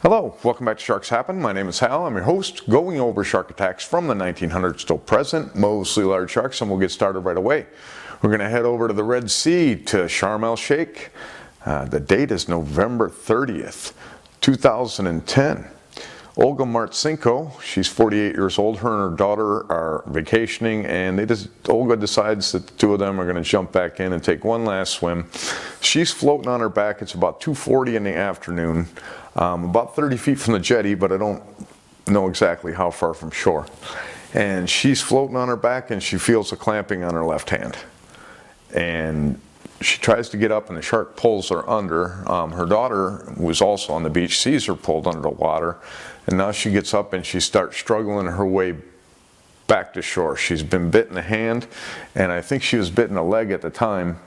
Hello, welcome back to Sharks Happen. My name is Hal. I'm your host, going over shark attacks from the 1900s till present, mostly large sharks, and we'll get started right away. We're going to head over to the Red Sea to Sharm el-Sheikh. The date is November 30th, 2010. Olga Martsinko, she's 48 years old, her and her daughter are vacationing, and Olga decides that the two of them are going to jump back in and take one last swim. She's floating on her back. It's about 2:40 in the afternoon, about 30 feet from the jetty, but I don't know exactly how far from shore. And she's floating on her back and she feels a clamping on her left hand. And she tries to get up and the shark pulls her under. Her daughter, who was also on the beach, sees her pulled under the water, and now she gets up and she starts struggling her way back to shore. She's been bit in the hand, and I think she was bit in the leg at the time.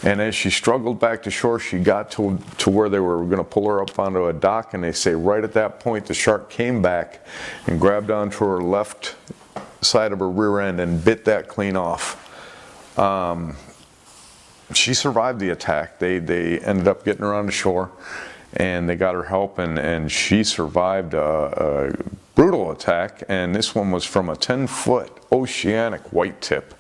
And as she struggled back to shore, she got to where they were going to pull her up onto a dock, and they say right at that point the shark came back and grabbed onto her left side of her rear end and bit that clean off. She survived the attack. They ended up getting her on the shore, and they got her help, and she survived a brutal attack. And this one was from a 10-foot Oceanic white tip.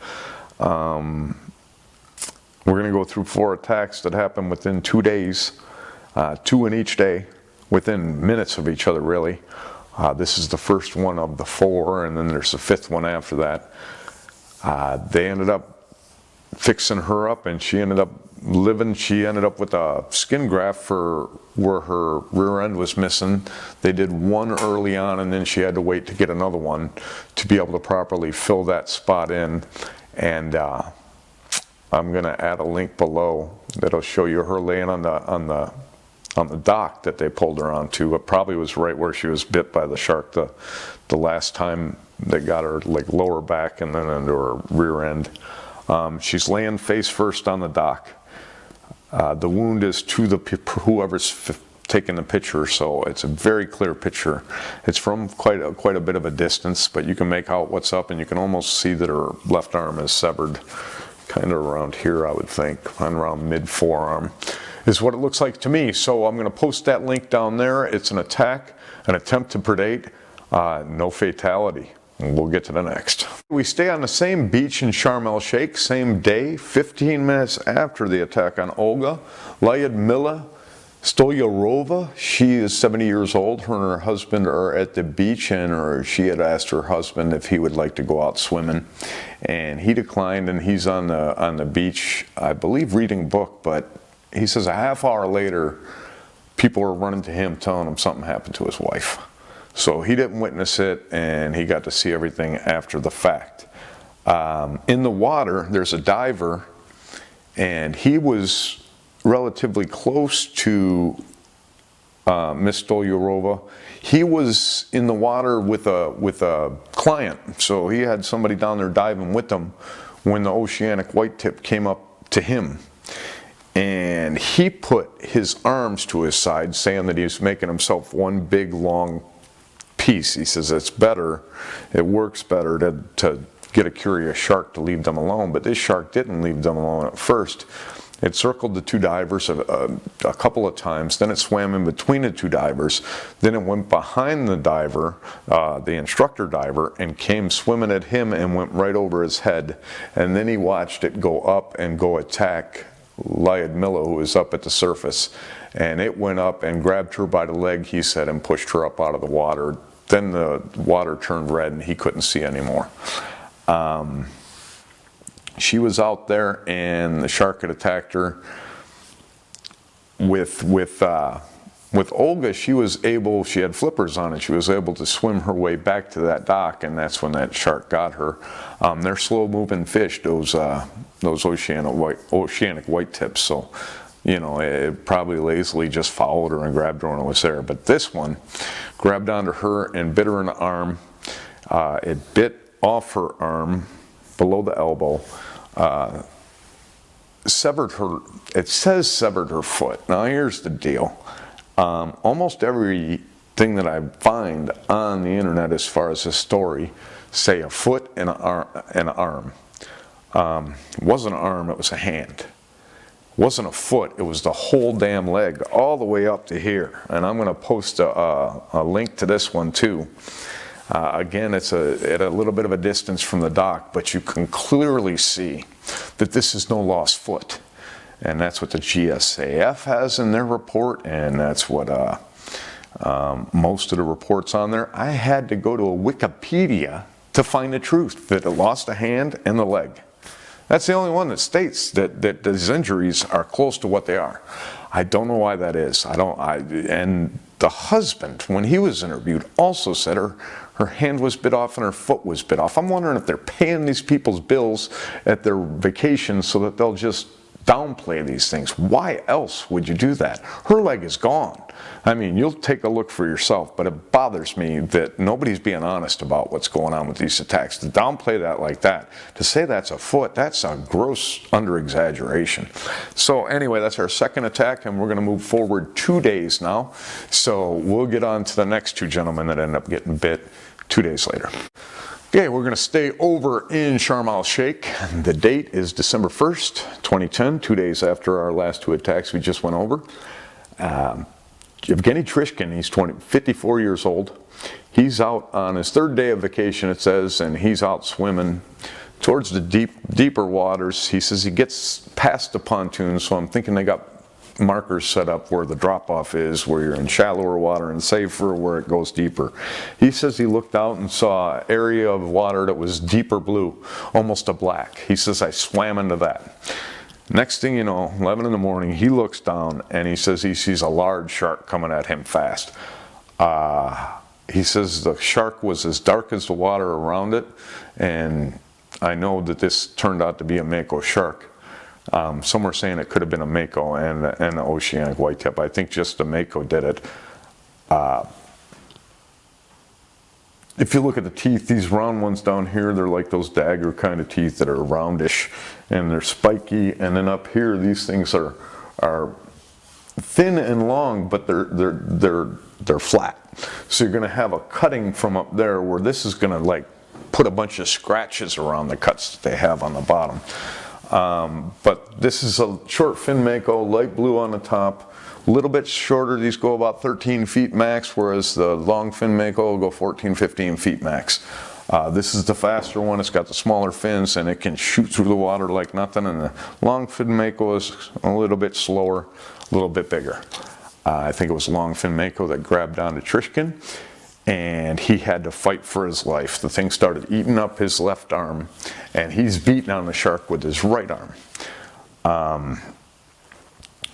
We're going to go through 4 attacks that happened within 2 days, 2 in each day, within minutes of each other, really. This is the first one of the 4, and then there's the 5th one after that. They ended up fixing her up, and she ended up living. She ended up with a skin graft for where her rear end was missing. They did one early on, and then she had to wait to get another one to be able to properly fill that spot in. And I'm going to add a link below that'll show you her laying on the dock that they pulled her onto. It probably was right where she was bit by the shark the last time they got her, like lower back and then into her rear end. She's laying face first on the dock. The wound is to whoever's taking the picture, so it's a very clear picture. It's from quite a bit of a distance, but you can make out what's up, and you can almost see that her left arm is severed, kind of around here, I would think, around mid-forearm, is what it looks like to me. So I'm going to post that link down there. It's an attack, an attempt to predate, no fatality. We'll get to the next. We stay on the same beach in Sharm el-Sheikh, same day, 15 minutes after the attack on Olga. Lyudmila Stolyarova, she is 70 years old. Her and her husband are at the beach, and she had asked her husband if he would like to go out swimming, and he declined, and he's on the beach, I believe, reading a book. But he says a half hour later, people were running to him telling him something happened to his wife. So he didn't witness it, and he got to see everything after the fact. In the water, there's a diver, and he was relatively close to Miss Stolyarova. He was in the water with a client, so he had somebody down there diving with them when the Oceanic white tip came up to him. And he put his arms to his side, saying that he was making himself one big long piece. He says it's better, it works better to get a curious shark to leave them alone. But this shark didn't leave them alone at first. It circled the 2 divers a couple of times, then it swam in between the 2 divers, then it went behind the diver, the instructor diver, and came swimming at him and went right over his head. And then he watched it go up and go attack Lyudmila, who was up at the surface, and it went up and grabbed her by the leg, he said, and pushed her up out of the water. Then the water turned red and he couldn't see anymore. She was out there, and the shark had attacked her. With Olga, she had flippers on, and she was able to swim her way back to that dock, and that's when that shark got her. They're slow-moving fish, those Oceanic white tips, so you know, it probably lazily just followed her and grabbed her when it was there. But this one grabbed onto her and bit her in the arm. It bit off her arm below the elbow, severed her, it says severed her foot. Now here's the deal. Almost everything that I find on the internet as far as this story say a foot and an arm. It wasn't an arm, it was a hand. wasn't a foot, it was the whole damn leg all the way up to here. And I'm going to post a link to this one too. Again, it's at a little bit of a distance from the dock, but you can clearly see that this is no lost foot. And that's what the GSAF has in their report, and that's what most of the reports on there. I had to go to a Wikipedia to find the truth, that it lost a hand and the leg. That's the only one that states that these injuries are close to what they are. I don't know why that is. And the husband, when he was interviewed, also said her hand was bit off and her foot was bit off. I'm wondering if they're paying these people's bills at their vacations so that they'll just downplay these things. Why else would you do that? Her leg is gone. I mean, you'll take a look for yourself, but it bothers me that nobody's being honest about what's going on with these attacks. To downplay that like that, to say that's a foot, that's a gross under-exaggeration. So anyway, that's our second attack, and we're going to move forward 2 days now. So we'll get on to the next two gentlemen that end up getting bit 2 days later. Okay, we're going to stay over in Sharm el-Sheikh. The date is December 1st, 2010, 2 days after our last two attacks we just went over. Yevgeny Trishkin, he's 54 years old. He's out on his third day of vacation, it says, and he's out swimming towards the deeper waters. He says he gets past the pontoon, so I'm thinking they got markers set up where the drop-off is, where you're in shallower water, and safer where it goes deeper. He says he looked out and saw an area of water that was deeper blue, almost a black. He says, I swam into that. Next thing you know, 11 in the morning, he looks down and he says he sees a large shark coming at him fast. He says the shark was as dark as the water around it, and I know that this turned out to be a Mako shark. Some are saying it could have been a Mako and an Oceanic whitetip. I think just the Mako did it. If you look at the teeth, these round ones down here, they're like those dagger kind of teeth that are roundish and they're spiky. And then up here, these things are thin and long, but they're flat. So you're going to have a cutting from up there where this is going to like put a bunch of scratches around the cuts that they have on the bottom. But this is a short fin Mako, light blue on the top, a little bit shorter. These go about 13 feet max, whereas the long fin Mako will go 14, 15 feet max. This is the faster one. It's got the smaller fins and it can shoot through the water like nothing. And the long fin Mako is a little bit slower, a little bit bigger. I think it was long fin Mako that grabbed onto Trishkin, and he had to fight for his life. The thing started eating up his left arm, and he's beating on the shark with his right arm.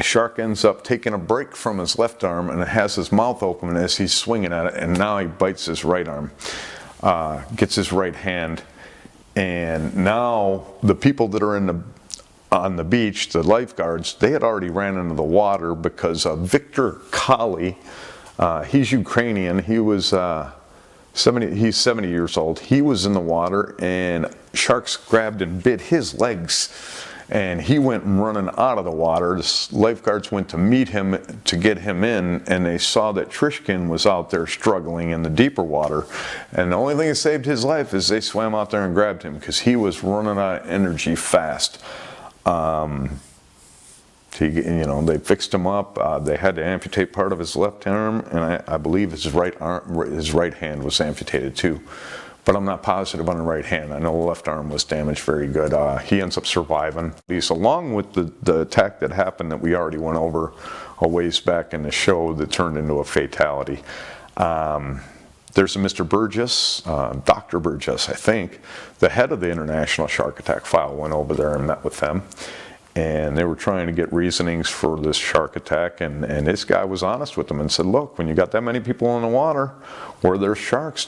Shark ends up taking a break from his left arm, and it has his mouth open as he's swinging at it, and now he bites his right arm, gets his right hand, and now the people that are on the beach, the lifeguards, they had already ran into the water because Viktor, Kolly, he's Ukrainian. He was 70 years old. He was in the water, and sharks grabbed and bit his legs, and he went running out of the water. The lifeguards went to meet him to get him in, and they saw that Trishkin was out there struggling in the deeper water, and the only thing that saved his life is they swam out there and grabbed him because he was running out of energy fast. They fixed him up. They had to amputate part of his left arm, and I believe his right hand was amputated too. But I'm not positive on the right hand. I know the left arm was damaged very good. He ends up surviving. These, along with the attack that happened that we already went over a ways back in the show that turned into a fatality. There's a Mr. Burgess, Dr. Burgess, I think, the head of the International Shark Attack File, went over there and met with them. And they were trying to get reasonings for this shark attack, and this guy was honest with them and said, look, when you got that many people in the water where there's sharks,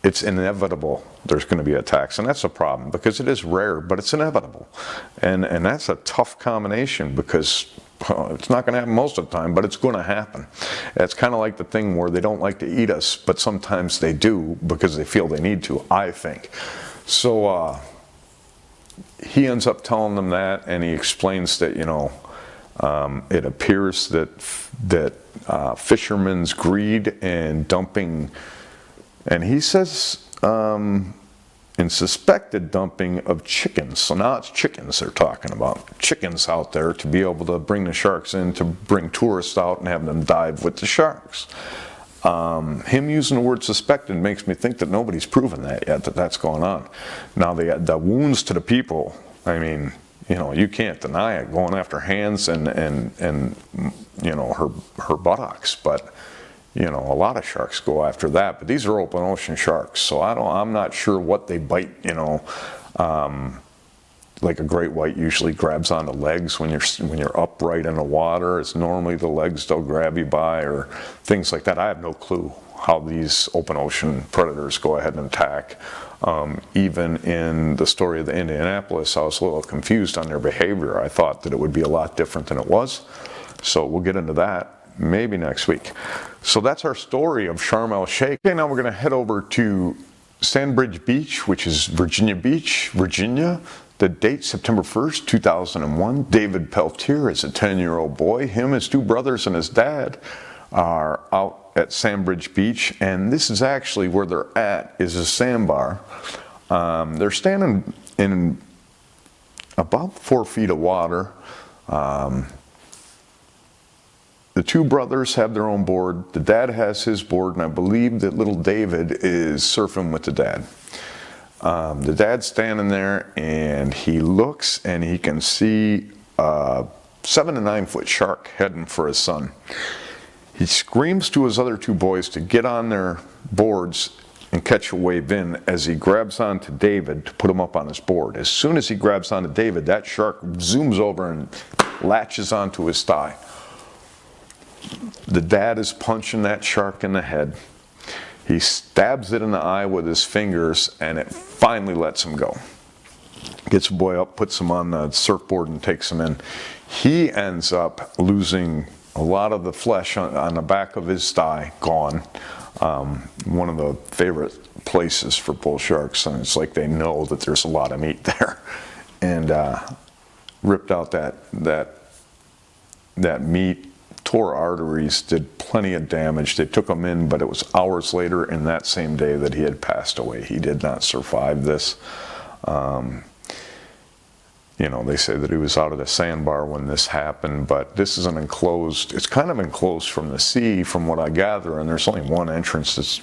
it's inevitable there's going to be attacks. And that's a problem because it is rare, but it's inevitable. And that's a tough combination because it's not going to happen most of the time, but it's going to happen. It's kind of like the thing where they don't like to eat us, but sometimes they do because they feel they need to, I think. So he ends up telling them that, and he explains that, it appears that fishermen's greed and dumping, and he says in suspected dumping of chickens. So now it's chickens they're talking about. Chickens out there to be able to bring the sharks in, to bring tourists out and have them dive with the sharks. Him using the word suspected makes me think that nobody's proven that yet, that that's going on. Now the wounds to the people, I mean, you know, you can't deny it, going after hands and you know, her buttocks, but you know, a lot of sharks go after that, but these are open ocean sharks, so I'm not sure what they bite, you know. Like a great white usually grabs onto legs when you're upright in the water. It's normally the legs they'll grab you by, or things like that. I have no clue how these open ocean predators go ahead and attack. Even in the story of the Indianapolis, I was a little confused on their behavior. I thought that it would be a lot different than it was. So we'll get into that maybe next week. So that's our story of Sharm el-Sheikh. Okay, now we're going to head over to Sandbridge Beach, which is Virginia Beach, Virginia. The date, September 1st, 2001. David Peltier is a 10-year-old boy. Him, his two brothers, and his dad are out at Sandbridge Beach, and this is actually where they're at, is a sandbar. They're standing in about 4 feet of water. The two brothers have their own board. The dad has his board, and I believe that little David is surfing with the dad. The dad's standing there, and he looks, and he can see a 7 to 9 foot shark heading for his son. He screams to his other two boys to get on their boards and catch a wave in as he grabs onto David to put him up on his board. As soon as he grabs onto David, that shark zooms over and latches onto his thigh. The dad is punching that shark in the head. He stabs it in the eye with his fingers, and it finally lets him go. Gets the boy up, puts him on the surfboard, and takes him in. He ends up losing a lot of the flesh on the back of his thigh, gone. One of the favorite places for bull sharks, and it's like they know that there's a lot of meat there. And ripped out that meat, tore arteries, did plenty of damage. They took him in, but it was hours later in that same day that he had passed away. He did not survive this. You know, they say that he was out at a sandbar when this happened, but this is an enclosed, it's kind of enclosed from the sea from what I gather, and there's only one entrance that's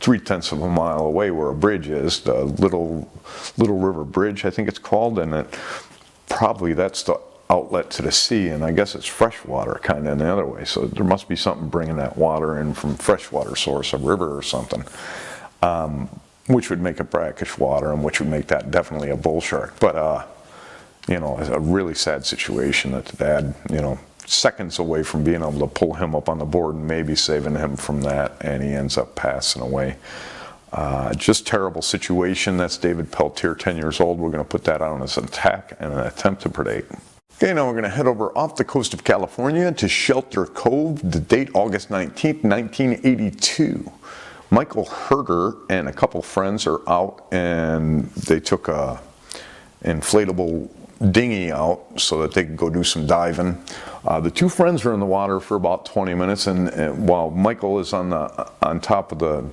3/10 of a mile away where a bridge is, the Little River Bridge, I think it's called, and it probably that's the outlet to the sea, and I guess it's fresh water kind of in the other way, so there must be something bringing that water in from freshwater source, a river or something, which would make it brackish water, and which would make that definitely a bull shark. But you know, it's a really sad situation that the dad, you know, seconds away from being able to pull him up on the board and maybe saving him from that, and he ends up passing away. Just terrible situation. That's David Peltier, 10 years old. We're going to put that on as an attack and an attempt to predate. Okay, now we're going to head over off the coast of California to Shelter Cove. The date, August 19th, 1982. Michael Herder and a couple friends are out, and they took a inflatable dinghy out so that they could go do some diving. The two friends are in the water for about 20 minutes, and while Michael is on top of the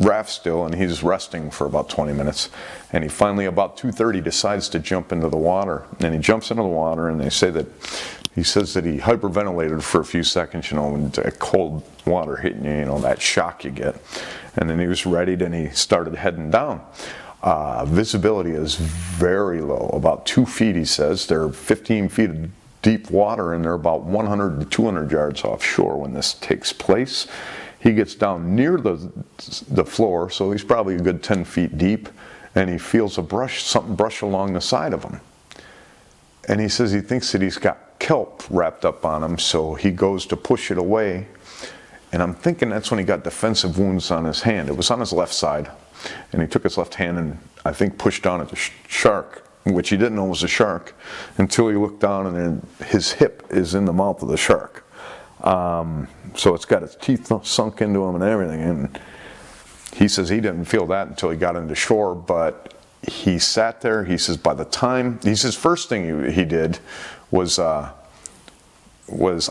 raft still, and he's resting for about 20 minutes, and he finally about 2:30 decides to jump into the water, and he jumps into the water, and he says that he hyperventilated for a few seconds, you know, when cold water hitting you, you know, that shock you get, and then he was readied and he started heading down. Visibility is very low, about 2 feet, he says. They're 15 feet of deep water, and they're about 100 to 200 yards offshore when this takes place. He gets down near the floor, so he's probably a good 10 feet deep, and he feels something brush along the side of him. And he says he thinks that he's got kelp wrapped up on him, so he goes to push it away, and I'm thinking that's when he got defensive wounds on his hand. It was on his left side, and he took his left hand and I think pushed down at the shark, which he didn't know was a shark, until he looked down and then his hip is in the mouth of the shark. So it's got its teeth sunk into him and everything, and he says he didn't feel that until he got into shore, but he sat there. He says first thing he did was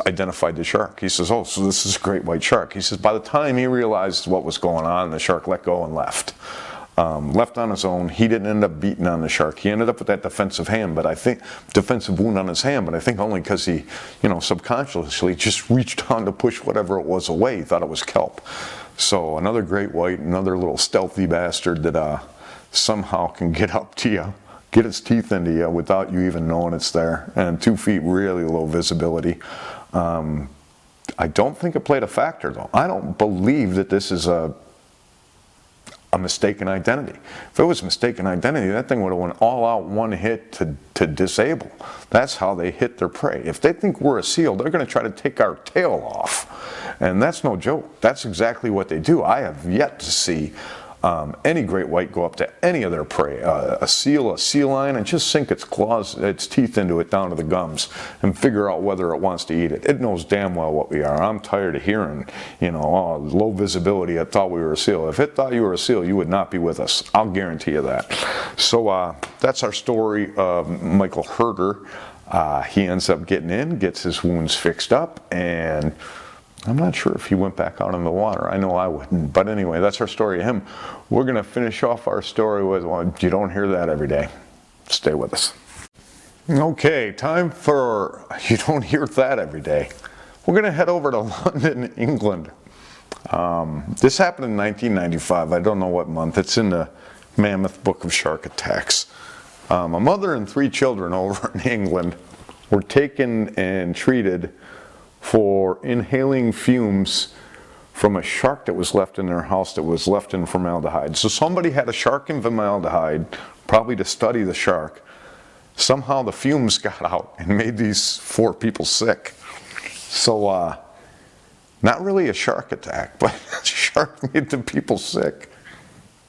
identified the shark. He says, oh, so this is a great white shark. He says by the time he realized what was going on, the shark let go and left. left on his own. He didn't end up beating on the shark. He ended up with that defensive wound on his hand, but I think only because he, subconsciously just reached on to push whatever it was away. He thought it was kelp. So another great white, another little stealthy bastard that somehow can get up to you, get its teeth into you without you even knowing it's there. And 2 feet, really low visibility. I don't think it played a factor, though. I don't believe that this is a mistaken identity. If it was mistaken identity, that thing would have went all out one hit to disable. That's how they hit their prey. If they think we're a seal, they're going to try to take our tail off. And that's no joke. That's exactly what they do. I have yet to see any great white go up to any of their prey, a seal, a sea lion, and just sink its claws, its teeth into it down to the gums and figure out whether it wants to eat it. It knows damn well what we are. I'm tired of hearing, oh, low visibility, it thought we were a seal. If it thought you were a seal, you would not be with us. I'll guarantee you that. So that's our story of Michael Herder. He ends up getting in, gets his wounds fixed up, and I'm not sure if he went back out in the water. I know I wouldn't. But anyway, that's our story of him. We're going to finish off our story with one. You don't hear that every day. Stay with us. Okay, time for You Don't Hear That Every Day. We're going to head over to London, England. This happened in 1995. I don't know what month. It's in the Mammoth Book of Shark Attacks. A mother and 3 children over in England were taken and treated for inhaling fumes from a shark that was left in their house that was left in formaldehyde. So somebody had a shark in formaldehyde, probably to study the shark. Somehow the fumes got out and made these 4 people sick. So not really a shark attack, but a shark made the people sick.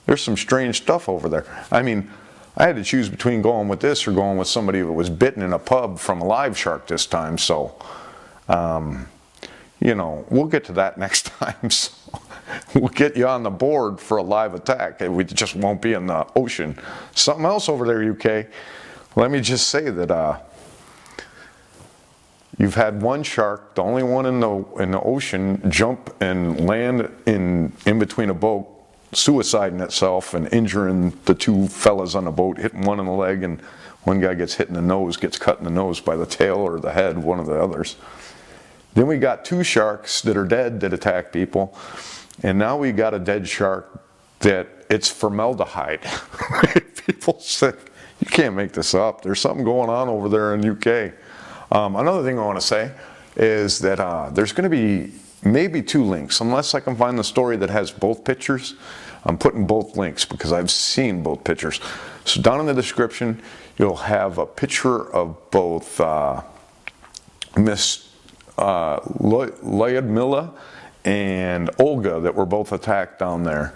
There's some strange stuff over there. I mean, I had to choose between going with this or going with somebody that was bitten in a pub from a live shark this time, so we'll get to that next time. So we'll get you on the board for a live attack. We just won't be in the ocean. Something else over there, UK. Let me just say that you've had one shark, the only one in the ocean, jump and land in between a boat, suiciding itself and injuring the 2 fellas on the boat, hitting one in the leg, and one guy gets hit in the nose, gets cut in the nose by the tail or the head, one of the others. Then we got 2 sharks that are dead that attack people. And now we got a dead shark that it's formaldehyde. People sick. You can't make this up. There's something going on over there in the UK. Another thing I want to say is that there's going to be maybe 2 links. Unless I can find the story that has both pictures, I'm putting both links because I've seen both pictures. So down in the description, you'll have a picture of both Miss Lyudmila and Olga that were both attacked down there.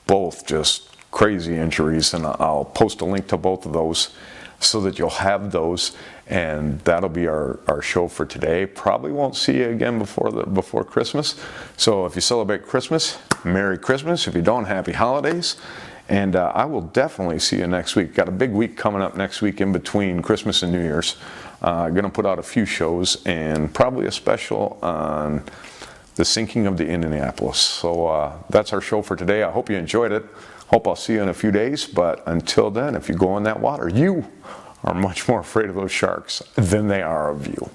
Both just crazy injuries, and I'll post a link to both of those so that you'll have those, and that'll be our show for today. Probably won't see you again before Christmas. So if you celebrate Christmas, Merry Christmas. If you don't, Happy Holidays. And I will definitely see you next week. Got a big week coming up next week in between Christmas and New Year's. Going to put out a few shows and probably a special on the sinking of the Indianapolis. So that's our show for today. I hope you enjoyed it. Hope I'll see you in a few days. But until then, if you go in that water, you are much more afraid of those sharks than they are of you.